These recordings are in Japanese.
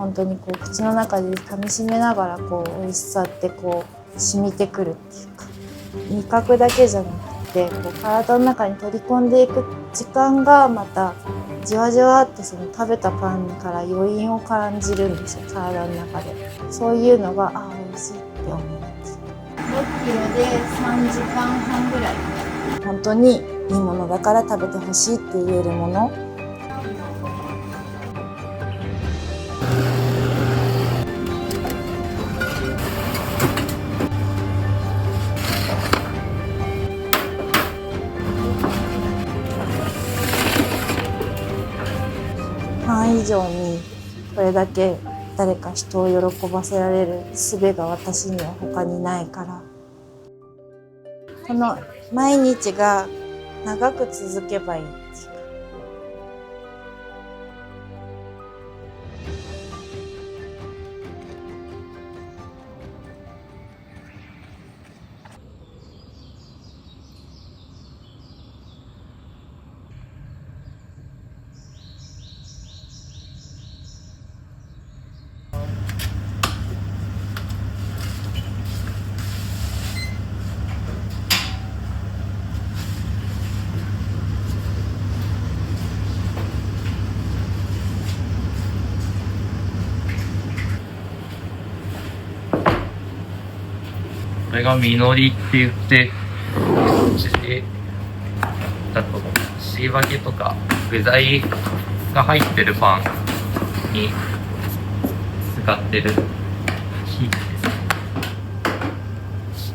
本当にこう口の中で噛み締めながらこう美味しさってこう染みてくるっていうか、味覚だけじゃなくてこう体の中に取り込んでいく時間がまたじわじわってその食べたパンから余韻を感じるんですよ、体の中で。そういうのが美味しいって思います。6キロで3時間半ぐらい、本当にいいものだから食べてほしいって言えるもの。パン以上にこれだけ誰か人を喜ばせられる術が私には他にないから、この毎日が長く続けばいいっていうか。これが実りって言って、うちでだとしいわけとか具材が入ってるパンに使ってる生地です。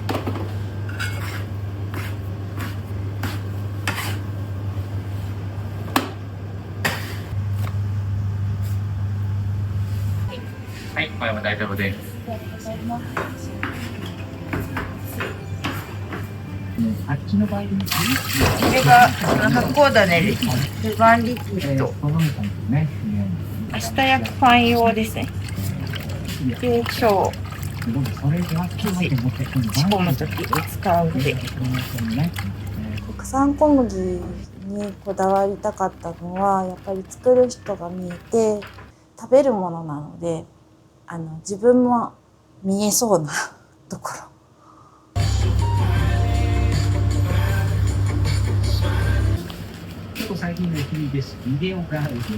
はい、これは大丈夫です。あっちの場合にこれが発酵種です。ルバンリキッド。明日焼くパン用ですね。で、今日生地仕込むときに使うんで。国産小麦にこだわりたかったのは、やっぱり作る人が見えて食べるものなので、自分も見えそうなところ。結構最近の日々です。ビデオがあるんですね。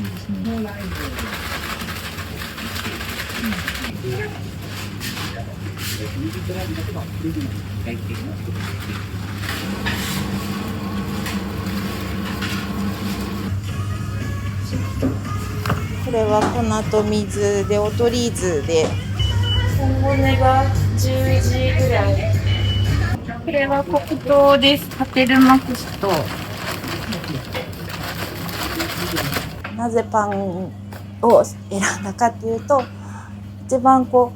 これは粉と水でオトリーズで、本骨が10時ぐらい。これは黒糖です。パテルマクスと。なぜパンを選んだかっていうと、一番こ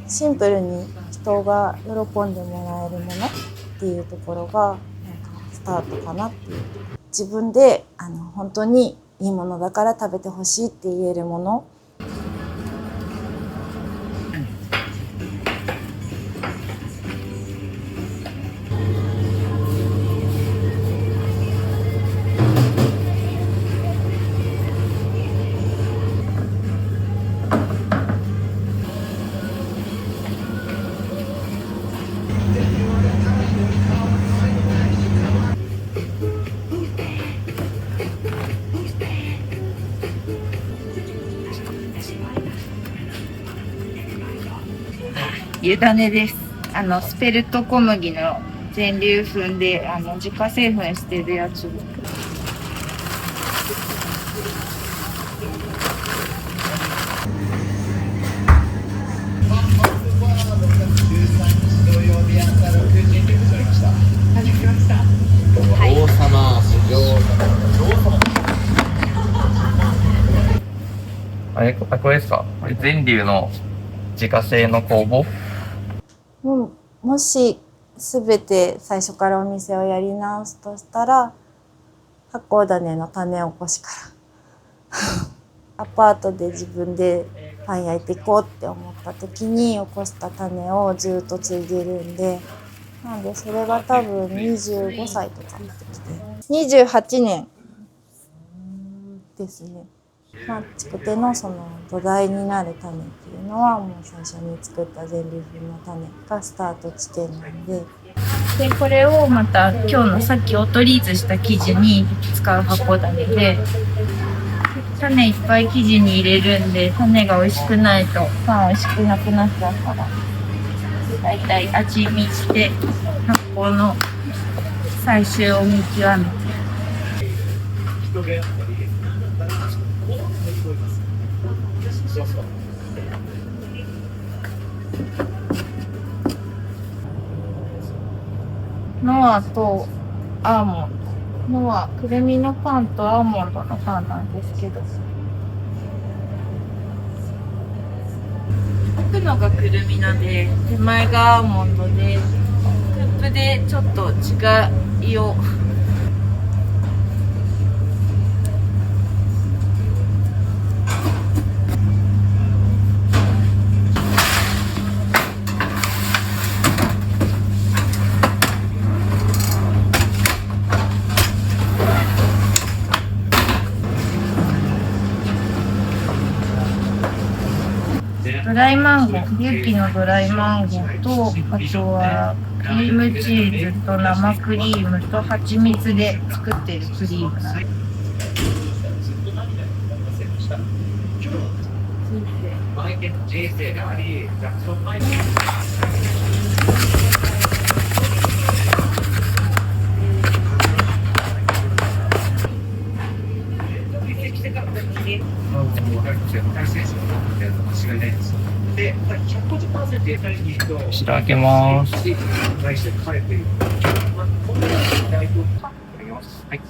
うシンプルに人が喜んでもらえるものっていうところがなんかスタートかなっていう。自分で本当にいいものだから食べてほしいって言えるもの。湯種です。スペルト小麦の全粒粉で自家製粉してるやつ。王様、これですか？これ全粒の自家製の酵母？もし全て最初からお店をやり直すとしたら、発酵種の種起こしからアパートで自分でパン焼いていこうって思った時に起こした種をずっと継いでるんで、なんでそれが多分25歳とかの時で28年ですね。作手のその土台になる種っていうのはもう最初に作った全粒粉の種がスタート地点なんで、これをまた今日のさっきオートリーズした生地に使う箱種で、種いっぱい生地に入れるんで、種が美味しくないとパン美味しくなくなっちゃうから、だいたい味見して発酵の最終を見極めて。ノアとアーモンド。ノア、くるみのパンとアーモンドのパンなんですけど。奥のがくるみなで、手前がアーモンドで、クップでちょっと違いを。ドライマンゴー、リュウキのドライマンゴーと、あとはクリームチーズと生クリームと蜂蜜で作ってるクリームなんです。口開けます。はい。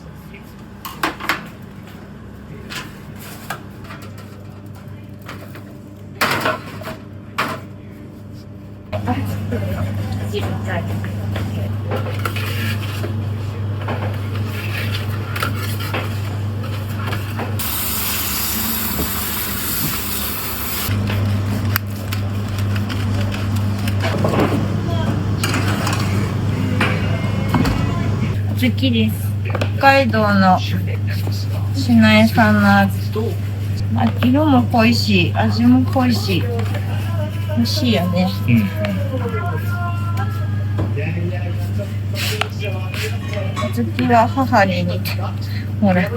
好きです。北海道のしなえさんの味。色も濃いし、味も濃いし、美味しいよね。小豆は母に似て、ほら。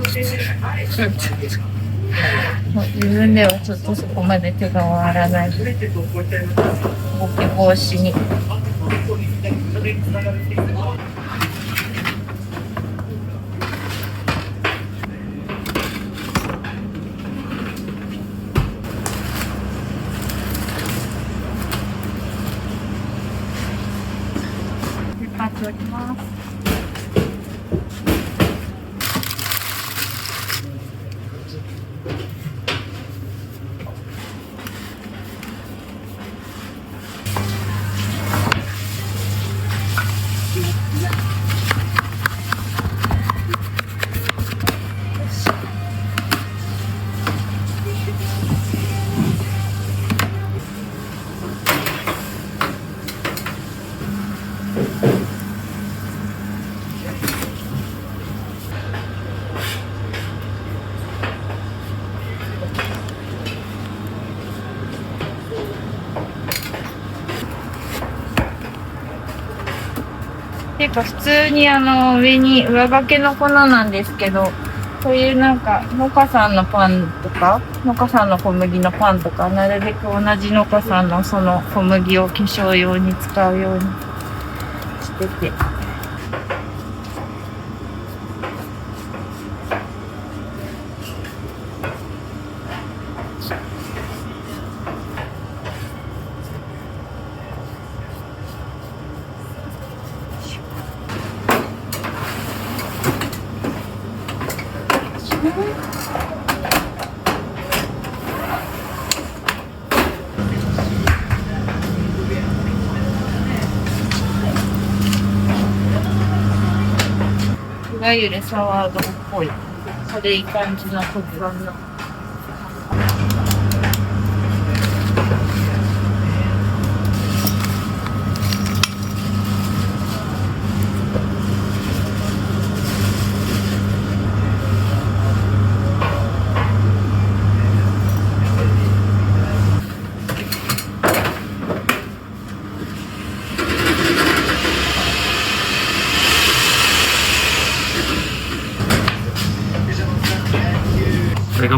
自分ではちょっとそこまで手が回らない。ボケ防止に。おります。ていうか普通に上に上掛けの粉なんですけど、そういうなんか農家さんのパンとか農家さんの小麦のパンとかなるべく同じ農家さんのその小麦を化粧用に使うようにしてて。いわゆるサワードっぽい軽い感じの食感の。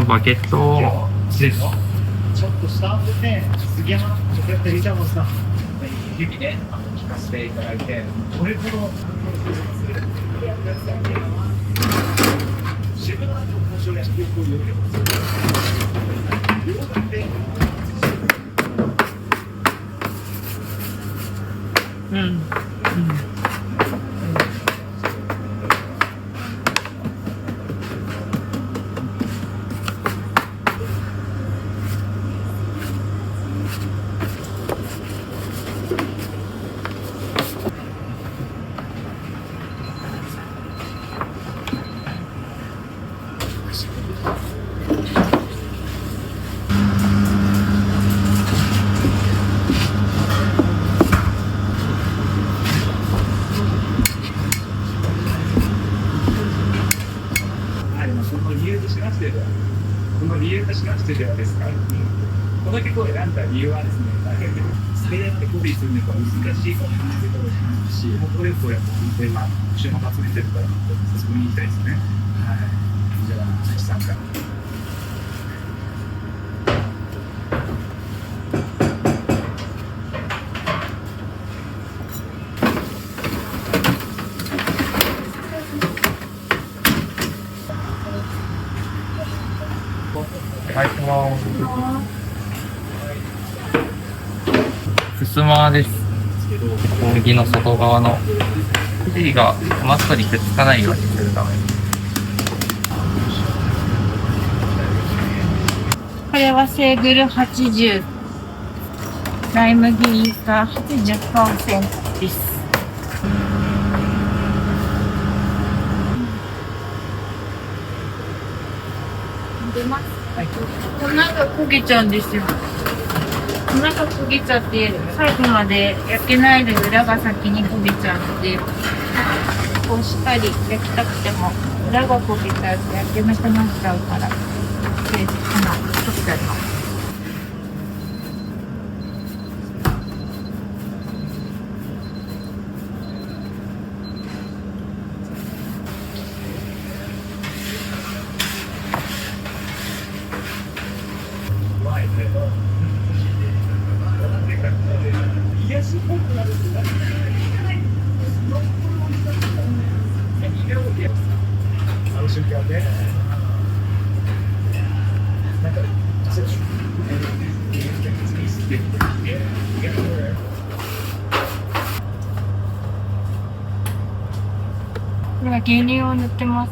バケットをちょっと下でね、杉山、ちょっとやってリチャードさん、指ね、聞かせていただいて、どれほど、自分の交渉やしていくよりも、うん。その理由としましてはですね、この曲を選んだ理由はですね、ステレってコピーするのが難しいかもしれないし、これをやっぱり今、注目集めてるから、そこに行きたいですね。はい。じゃあ、関さんから。はい、ふすまです。扇の外側の生地がマットにくっつかないようにするために。これはセーグル80、ライ麦リーカー 80% です。出ます。はい。粉が焦げちゃうんですよ。粉が焦げちゃって、最後まで焼けないで裏が先に焦げちゃうので、こうしっかり焼きたくても、裏が焦げちゃうと焼けなくなっちゃうから、で、粉取っちゃいます。これは牛乳を塗ってます。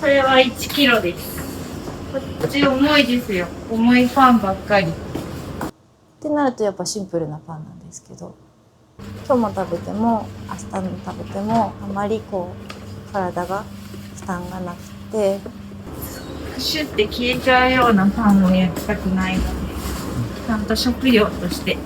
これは1キロです。こっち重いですよ。重いパンばっかり。ってなるとやっぱシンプルなパンなんですけど、今日も食べても明日も食べてもあまりこう体が負担がなくて、シュッて消えちゃうようなパンを焼きたくないので、ちゃんと食料として。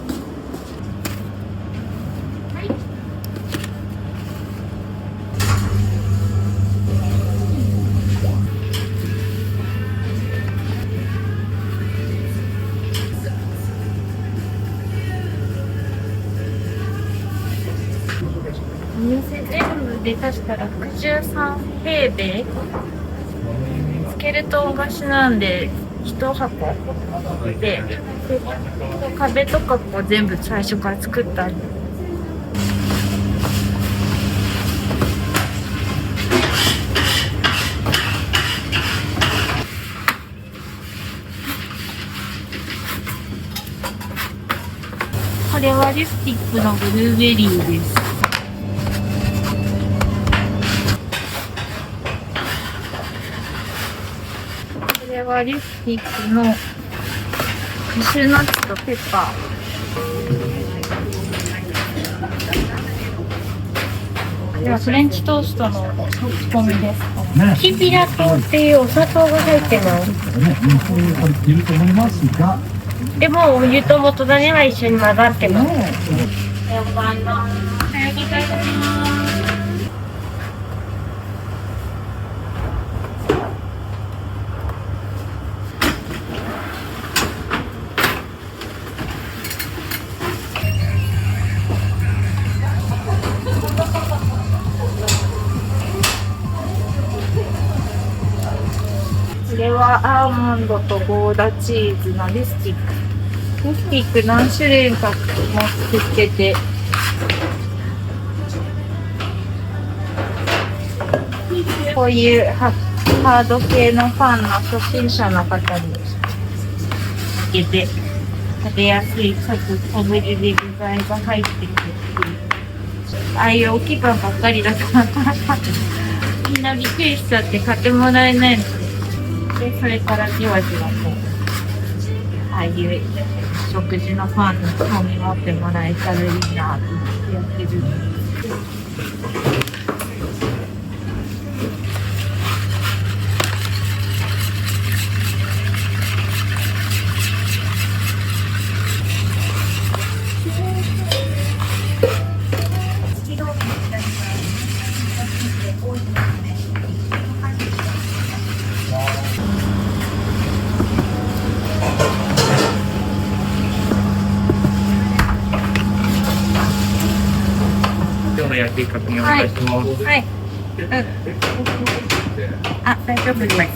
お店全部で確か63平米、スケルトン貸しなんで1箱で、壁とかも全部最初から作ったんで。これはリプスティックのブルーベリーです。これはリプスティックのカシューナッツとペッパー。これはフレンチトーストの仕込みです。きびだとっていうお砂糖が入ってます。でもお湯と元種は一緒に混ざってます。おはようございます。おはようございます。これはアーモンドとゴーダチーズのリスティック。リスティック何種類かも作ってて。こういうハード系のパンの初心者の方に向けて食べやすいかつ小ぶりで具材が入ってくる。ああいう大きいパンばっかりだとなかなかみんなびっくりしちゃって買ってもらえないので、それからじわじわこうああいう食事のパンに興味持ってもらえたらいいなと思ってやってるんです。今日の焼き確認お願いします。はい。あ、大丈夫です。はい。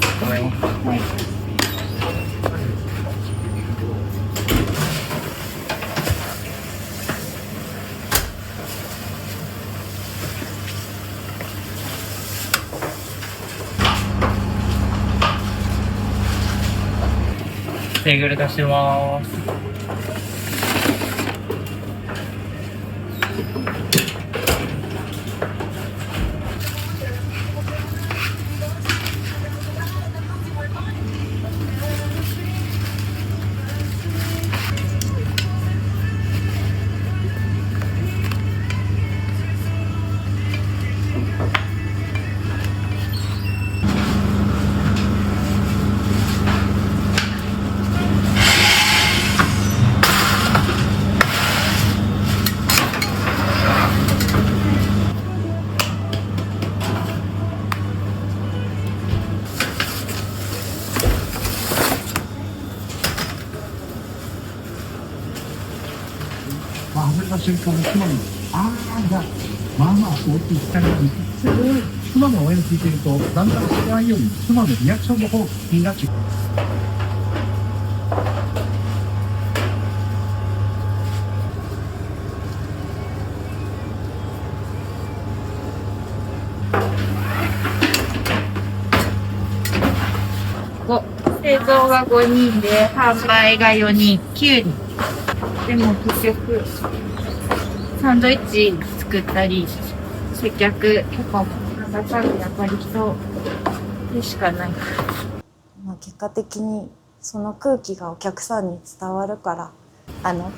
テーブル出します。外れた瞬間の妻のがまあまあ大きい光がそれを妻の応援を聞いているとだんだん知らないように妻のリアクションの方になって製造が5人で販売が4人、9人。でも結局サンドイッチ作ったり接客とかもなんだかんだやっぱり人でしかない。まあ結果的にその空気がお客さんに伝わるから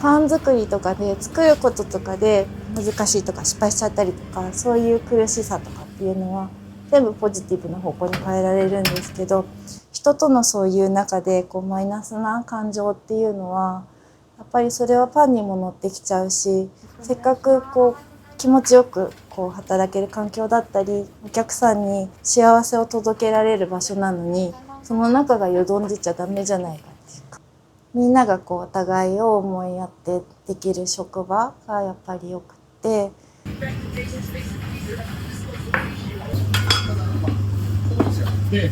パン作りとかで作ることとかで難しいとか失敗しちゃったりとかそういう苦しさとかっていうのは全部ポジティブな方向に変えられるんですけど、人とのそういう中でこうマイナスな感情っていうのはやっぱりそれはパンにも乗ってきちゃうし、せっかくこう気持ちよくこう働ける環境だったりお客さんに幸せを届けられる場所なのにその中がよどんでちゃダメじゃないかっていうか、みんながこうお互いを思いやってできる職場がやっぱりよくって。で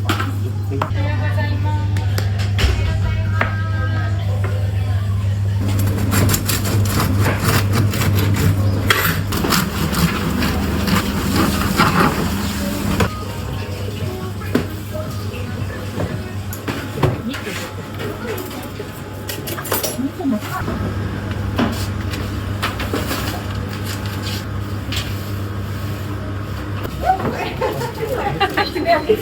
はい、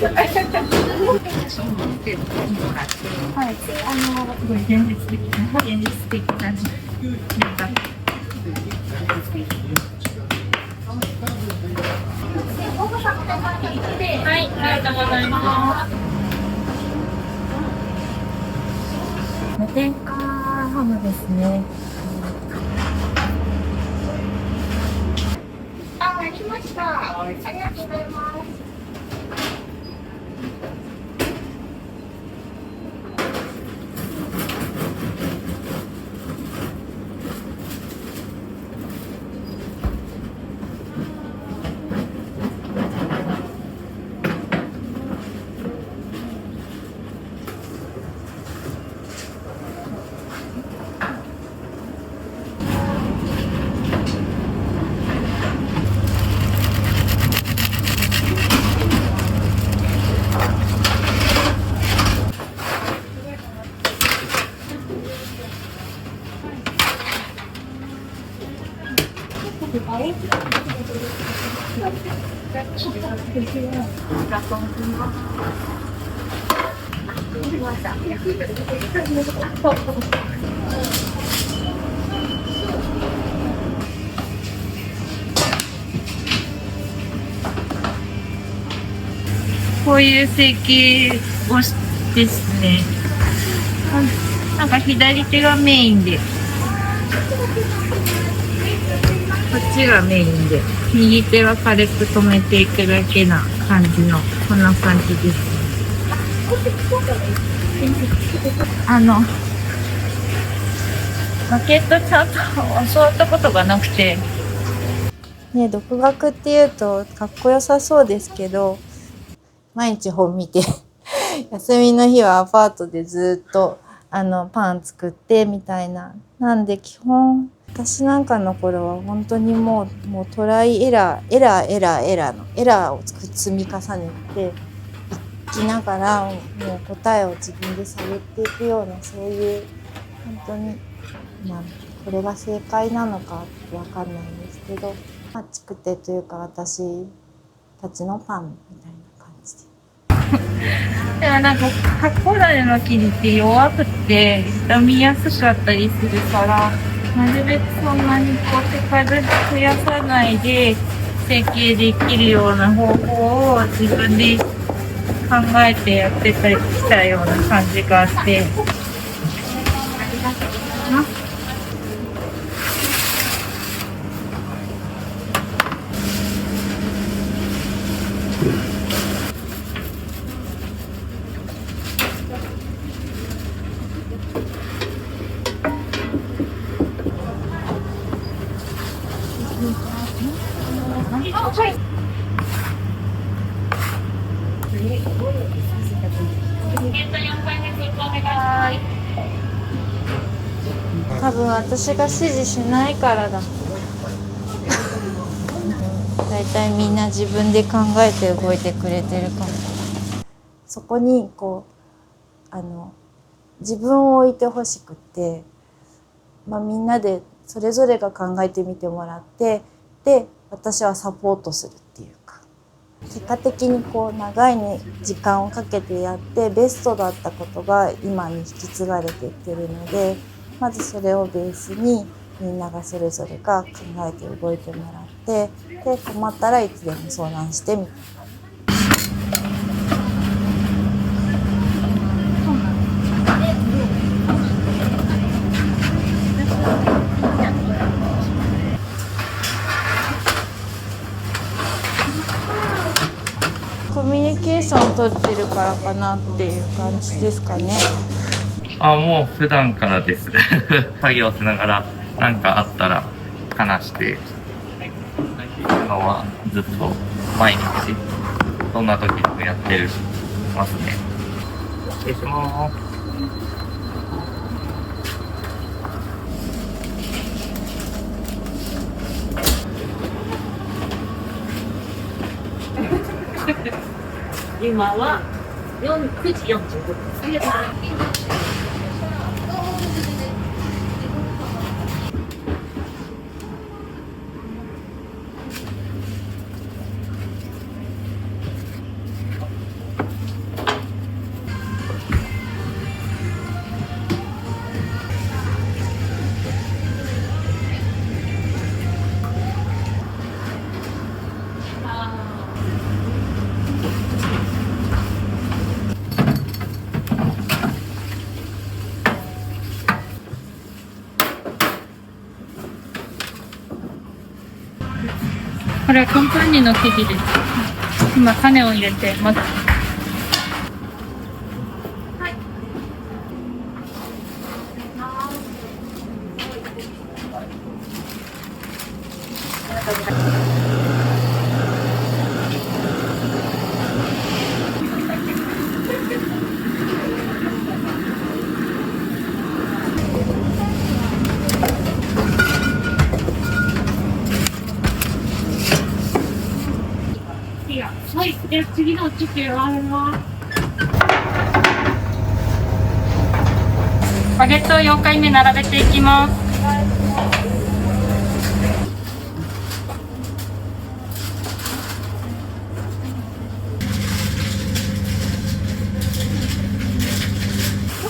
現実的ななんかはい、ありがとうございます。無添加ハムですね。ありました。ありがとうございます。こういう成形をですね。なんか左手がメインで、こっちがメインで、右手は軽く止めていくだけな感じの、こんな感じです。マケットちゃんと教わったことがなくて。ね、独学っていうとかっこよさそうですけど、毎日本見て休みの日はアパートでずっとパン作ってみたいな。なんで基本私なんかの頃は本当にもうトライエラーのエラーを積み重ねていきながら、もう答えを自分で探っていくような、そういう本当にこれが正解なのかわかんないんですけど、作ってというか私たちのパンみたいな感じで。でもなんか発酵種の生地って弱くて傷みやすかったりするから、なるべくそんなにこう手数増やさないで成形できるような方法を自分で考えてやってきたような感じがあって。多分私が指示しないからだ。だいたいみんな自分で考えて動いてくれてるから、そこにこう自分を置いてほしくって、みんなでそれぞれが考えてみてもらって、で私はサポートするっていうか、結果的にこう長い時間をかけてやってベストだったことが今に引き継がれていってるので、まずそれをベースにみんながそれぞれが考えて動いてもらって、で困ったらいつでも相談してみたいな。コミュニケーション取ってるからかなっていう感じですかね。もう普段からです。作業しながら何かあったら話してるのはずっと毎日どんな時でもやってますね。失礼します。今は9時45分。ありがとうございます。これはカンパーニュの生地です。今種を入れてまず。はい、で次のちょっとバゲットを4回目並べていきます。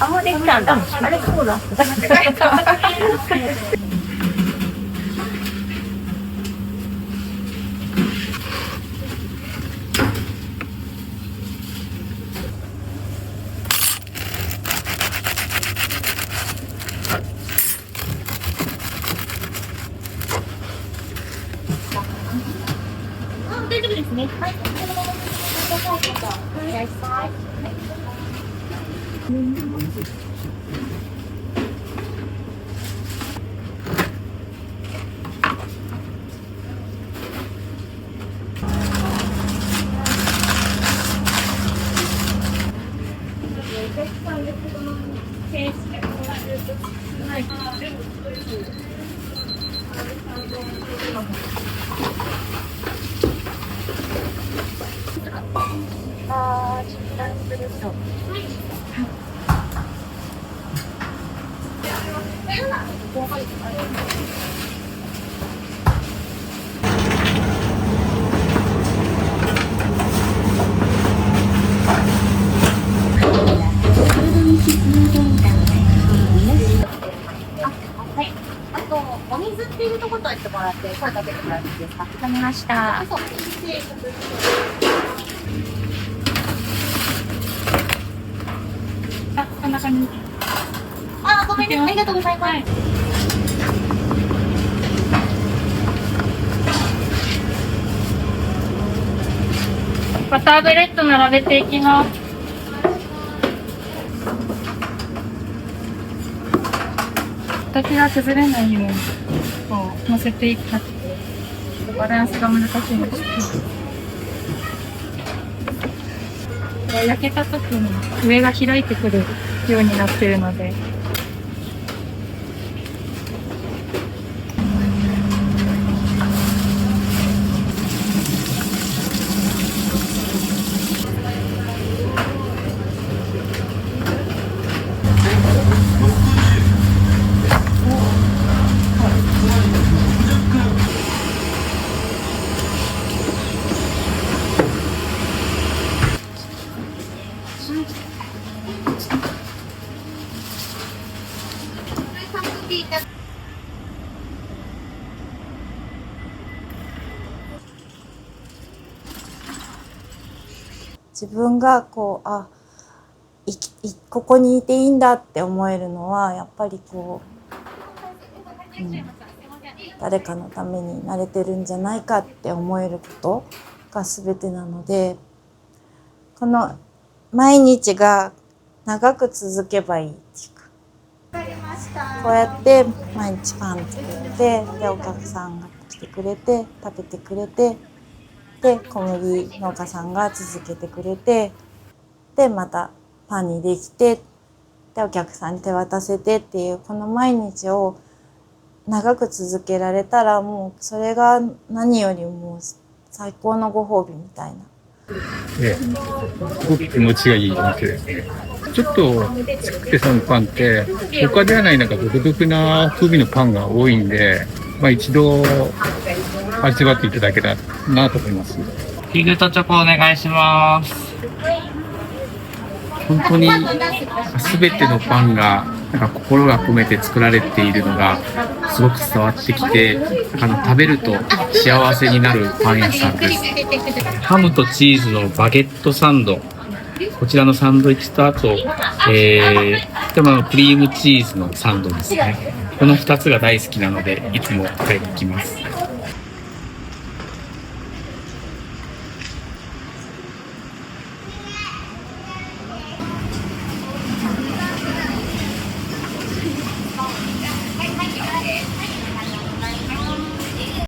あ、もうできたんだ。あれそうだ。大丈夫ですね。はい。あと、お水っていうところと言ってもらって、声かけてもらっていいですか。わかりました。あ、こんな感じ。あ、ごめんね。ありがとうございます。バターブレッド並べていきます。形が崩れないようにこう乗せていく感じでバランスが難しいんですけど、焼けた時に上が開いてくるようになっているので。自分がこうここにいていいんだって思えるのはやっぱりこう、誰かのためになれてるんじゃないかって思えることが全てなので、この毎日が長く続けばいいっていうか、こうやって毎日パン作ってでお客さんが来てくれて食べてくれて、で小麦農家さんが続けてくれて、でまたパンにできて、でお客さんに手渡せてっていうこの毎日を長く続けられたら、もうそれが何よりも最高のご褒美みたいな。すごく気持ちがいいお店ですね。ちょっとつくてさんのパンって他ではないなんか独特な風味のパンが多いんで、一度味わっていただけたらなと思います。フィグとチョコお願いします。本当に全てのパンがなんか心が込めて作られているのがすごく伝わってきて、食べると幸せになるパン屋さんです。ハムとチーズのバゲットサンド、こちらのサンドイッチとあと、クリームチーズのサンドですね。この2つが大好きなのでいつも買いに行きます。